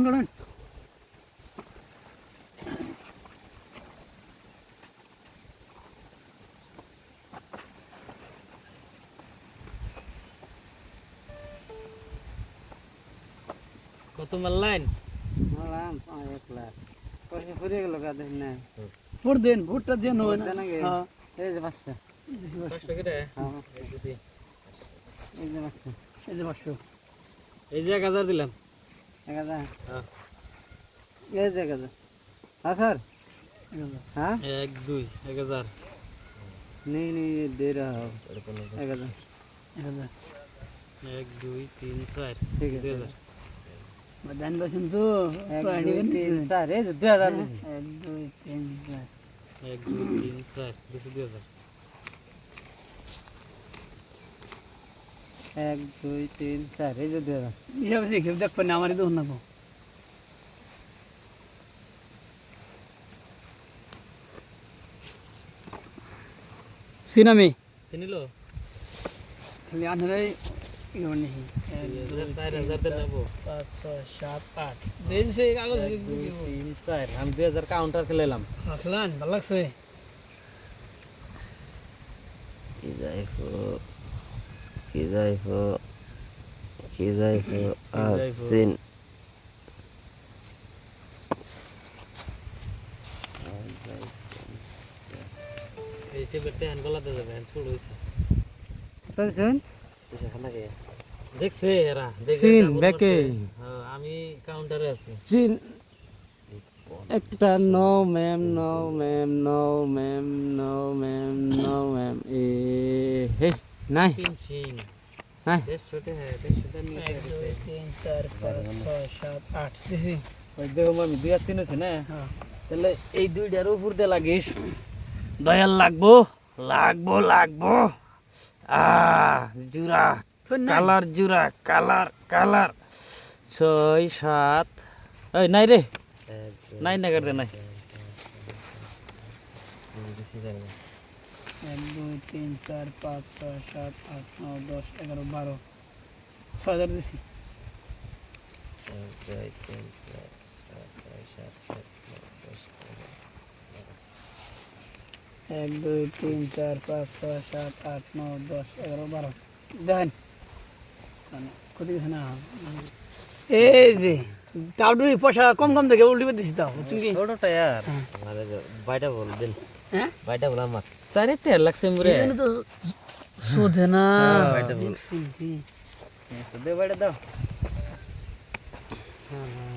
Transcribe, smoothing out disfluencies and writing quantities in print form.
কাটেন কত মারলেন? মারলাম 1 লাখ পয়সা ফুরিয়ে গেল গা দেন না ভোট দেন ভোটটা দেন হয় না দেন নাকি? হ্যাঁ এই যে 500 500 করে? হ্যাঁ দিছি। এই যে 500 এই যে 500 এই যে 1000 দিলাম। 1000 হ্যাঁ। এই যে 1000 হ্যাঁ স্যার हाँ 1 2 1000 नहीं नहीं ये दे रहा हूँ 1000 1 2 3 4 ठीक है 2000 দান বসেন তো 1 2 3 4 এই যে 2000 দিছি 1 2 3 4 1 2 3 4 দিছি 2000 1 2 3 4 এই যে 2000 হিসাব আছে কেউ দেখবেন না আমারই তো না তো সিনামি কিনিলো খালি আনলে ইয়ে নেই 4000 দেন নেবো 5 6 7 8 দিন সে কাগজ 3 4 আমি 2000 কাউন্টার খেলাম আসলান ভালো লাগছে Kizaifu Asin এই টেবিলতে হ্যান্ড গলাতে যাবে হ্যান্ড শুরু হইছে Tasun দেখছে এরা Sin beke হ্যাঁ আমি কাউন্টারে আছি Sin একটা no ma'am no ma'am no ma'am no ma'am no ma'am এ হে নাই তিন সিং নাই বেশ ছোটে হ্যাঁ বেশ ছোটে নিয়ে 1 2 3 4 5 6 7 8 দিছি ওই দেখো আমি 2 আর 3 আছে না হ্যাঁ তাহলে এই দুইটার উপর দিয়ে লাগিস দয়াল লাগবো লাগবো লাগবো জুরা কালার জুরা কালার কালার 6 7 এই নাই রে নাই না করতে নাই 1 2 3 4 5 6 7 8 9 10 11 12 6000 দিছি 1 2 3 4 5 6 7 8 9 10 11 12 দেখেন কত কিছু না এই যে টাউডুরি পয়সা কম কম থেকে উল্টি দিছি তাও বুঝছেন কি ছোটটা यार আরে বাইটা বল দিন হ্যাঁ বাইটা বল আমার 4 লাগছে মুরে এখানে তো শোধে না বাইটা বল দেখছি কি দে বাইটা দাও